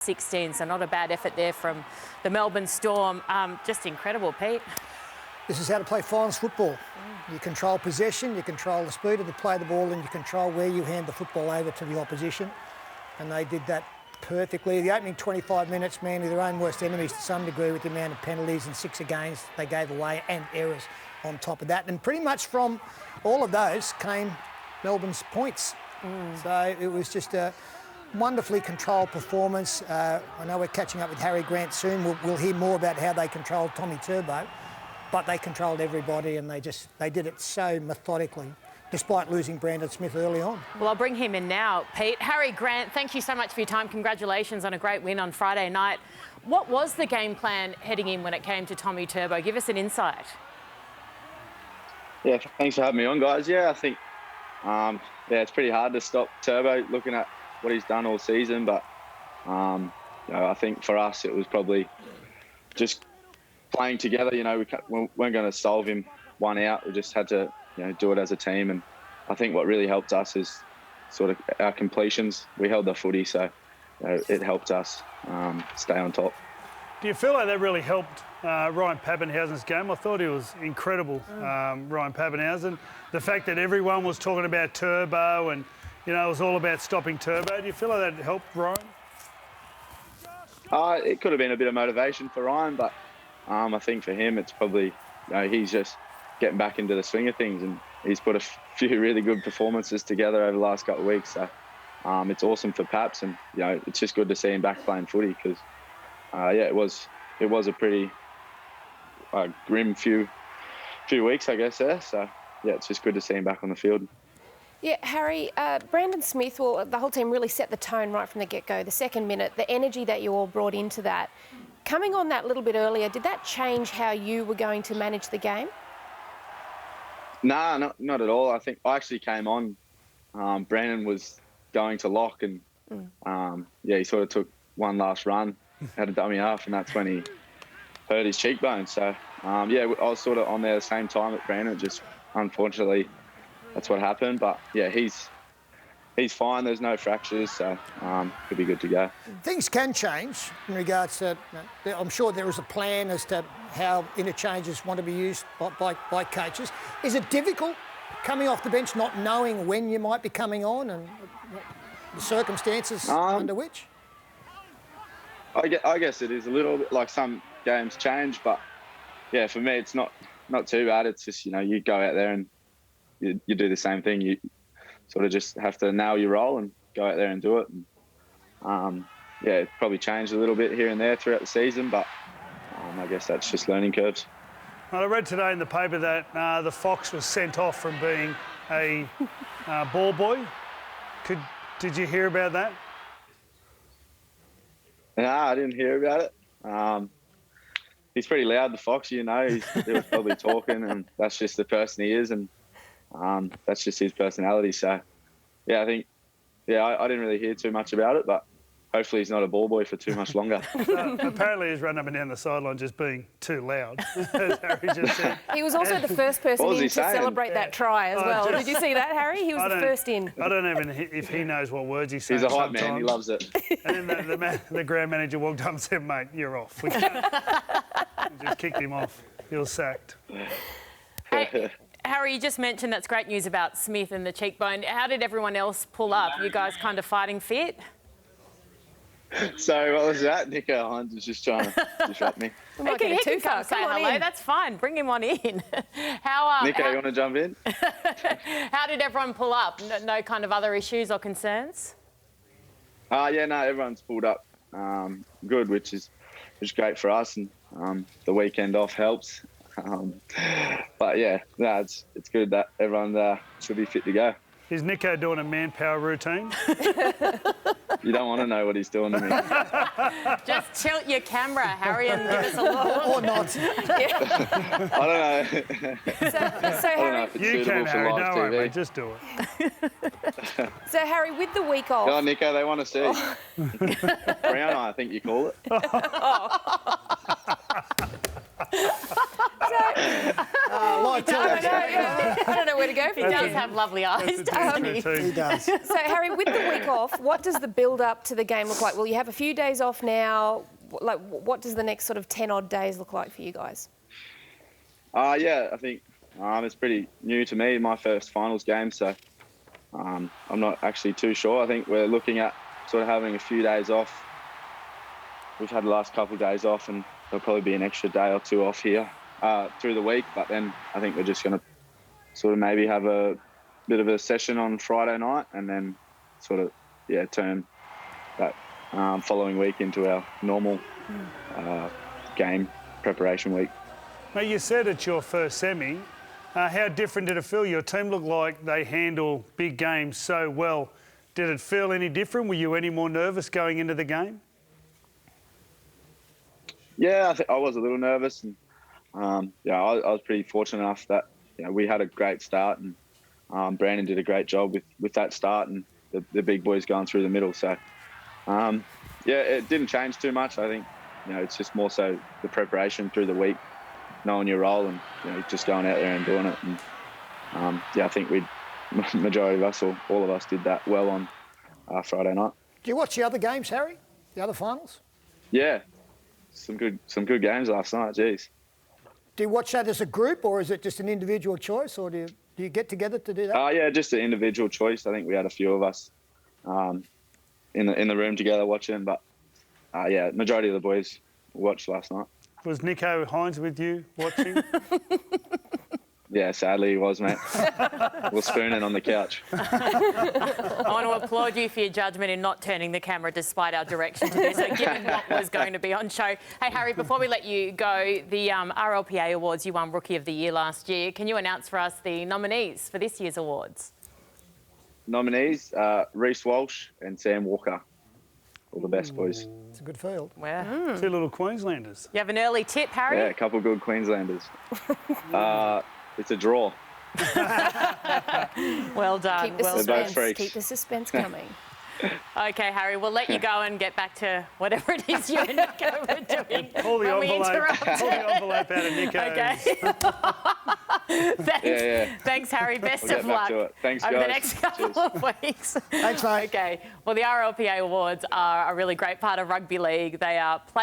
16, so not a bad effort there from the Melbourne Storm. Just incredible, Pete. This is how to play finals football. You control possession, you control the speed of the play of the ball, and you control where you hand the football over to the opposition. And they did that perfectly. The opening 25 minutes, man, they're their own worst enemies to some degree with the amount of penalties and 6 against they gave away and errors on top of that. And pretty much from all of those came Melbourne's points. So it was just a wonderfully controlled performance. I know we're catching up with Harry Grant soon. We'll hear more about how they controlled Tommy Turbo, but they controlled everybody and they did it so methodically, despite losing Brandon Smith early on. Well, I'll bring him in now, Pete. Harry Grant, thank you so much for your time. Congratulations on a great win on Friday night. What was the game plan heading in when it came to Tommy Turbo? Give us an insight. Yeah, thanks for having me on, guys. Yeah, I think, it's pretty hard to stop Turbo looking at what he's done all season, but I think for us it was probably just playing together. We weren't going to solve him one out. We just had to do it as a team, and I think what really helped us is sort of our completions. We held the footy, so it helped us stay on top. Do you feel like that really helped Ryan Papenhuyzen's game? I thought he was incredible, Ryan Papenhuyzen. The fact that everyone was talking about Turbo and it was all about stopping Turbo. Do you feel like that helped Ryan? It could have been a bit of motivation for Ryan, but I think for him it's probably he's just getting back into the swing of things, and he's put a few really good performances together over the last couple of weeks. So it's awesome for Paps, and it's just good to see him back playing footy because it was a pretty grim few weeks, I guess there. So it's just good to see him back on the field. Yeah, Harry, Brandon Smith, the whole team really set the tone right from the get-go. The second minute, the energy that you all brought into that. Coming on that little bit earlier, did that change how you were going to manage the game? Nah, not at all. I think I actually came on. Brandon was going to lock and, he sort of took one last run, had a dummy half, and that's when he hurt his cheekbone. So, I was sort of on there at the same time at Brandon. Just unfortunately, that's what happened. But, he's fine. There's no fractures, so could be good to go. Things can change in regards to, I'm sure there is a plan as to how interchanges want to be used by coaches. Is it difficult coming off the bench not knowing when you might be coming on and the circumstances under which? I guess it is a little bit like some games change, but, for me it's not too bad. It's just, you go out there and you do the same thing. You sort of just have to nail your role and go out there and do it. And, it probably changed a little bit here and there throughout the season, but I guess that's just learning curves. Well, I read today in the paper that the Fox was sent off from being a ball boy. Did you hear about that? No, I didn't hear about it. He's pretty loud, the Fox, he was probably talking, and that's just the person he is, and that's just his personality. So, I think, I didn't really hear too much about it, but hopefully he's not a ball boy for too much longer. Apparently he's run up and down the sideline just being too loud, as Harry just said. He was also the first person in to celebrate that try as well. Did you see that, Harry? He was the first in. I don't even if he knows what words he's saying. He's a hype man. He loves it. And then the ground manager walked up and said, "Mate, you're off." We just kicked him off. He was sacked. Hey, Harry, you just mentioned that's great news about Smith and the cheekbone. How did everyone else pull up? You guys kind of fighting fit? So what was that? Nico Hines was just trying to disrupt me. He can come say hello. That's fine. Bring him on in. Nico, you want to jump in? How did everyone pull up? No kind of other issues or concerns? Everyone's pulled up good, which is great for us, and the weekend off helps. It's good that everyone should be fit to go. Is Nico doing a manpower routine? You don't want to know what he's doing to me. Just tilt your camera, Harry, and give us a look. Or not. I don't know. So Harry, you can, Harry. Don't worry, mate. Just do it. So Harry, with the week off. Oh, Nico, they want to see. Brown eye, I think you call it. I don't know where to go for He does have lovely eyes, doesn't he? He does. So, Harry, with the week off, what does the build-up to the game look like? Well, you have a few days off now. Like, what does the next sort of 10-odd days look like for you guys? Yeah, I think it's pretty new to me, my first finals game, so I'm not actually too sure. I think we're looking at sort of having a few days off. We've had the last couple of days off, and there'll probably be an extra day or two off here through the week, but then I think we're just going to sort of maybe have a bit of a session on Friday night and then sort of, turn that following week into our normal game preparation week. Mate, you said it's your first semi. How different did it feel? Your team looked like they handle big games so well. Did it feel any different? Were you any more nervous going into the game? Yeah, I think I was a little nervous, and I was pretty fortunate enough that we had a great start, and Brandon did a great job with that start, and the big boys going through the middle. So, it didn't change too much. I think it's just more so the preparation through the week, knowing your role, and just going out there and doing it. And I think majority of us, or all of us, did that well on Friday night. Do you watch the other games, Harry? The other finals? Yeah. Some good games last night, geez. Do you watch that as a group, or is it just an individual choice, or do you get together to do that? Yeah, just an individual choice. I think we had a few of us in the room together watching, but majority of the boys watched last night. Was Nico Hines with you watching? Yeah, sadly he was, mate. We're spooning on the couch. I want to applaud you for your judgment in not turning the camera despite our direction to do so, given what was going to be on show. Hey, Harry, before we let you go, the RLPA Awards, you won Rookie of the Year last year. Can you announce for us the nominees for this year's awards? Nominees, Reece Walsh and Sam Walker. All the best, boys. It's a good field. Well, Two little Queenslanders. you have an early tip, Harry? Yeah, a couple of good Queenslanders. It's a draw. Well done. Keep the Well They're both suspense. freaks. Keep the suspense coming. Okay, Harry, we'll let you go and get back to whatever it is you and Nico were doing. Pull the when we envelope. interrupted. Pull the envelope out of Nico's. Okay. Thanks, Yeah. Thanks, Harry. Best We'll of get back luck to it. Thanks, over the guys. next couple of weeks. Thanks, mate. Okay. Well, the RLPA Awards are a really great part of rugby league. They are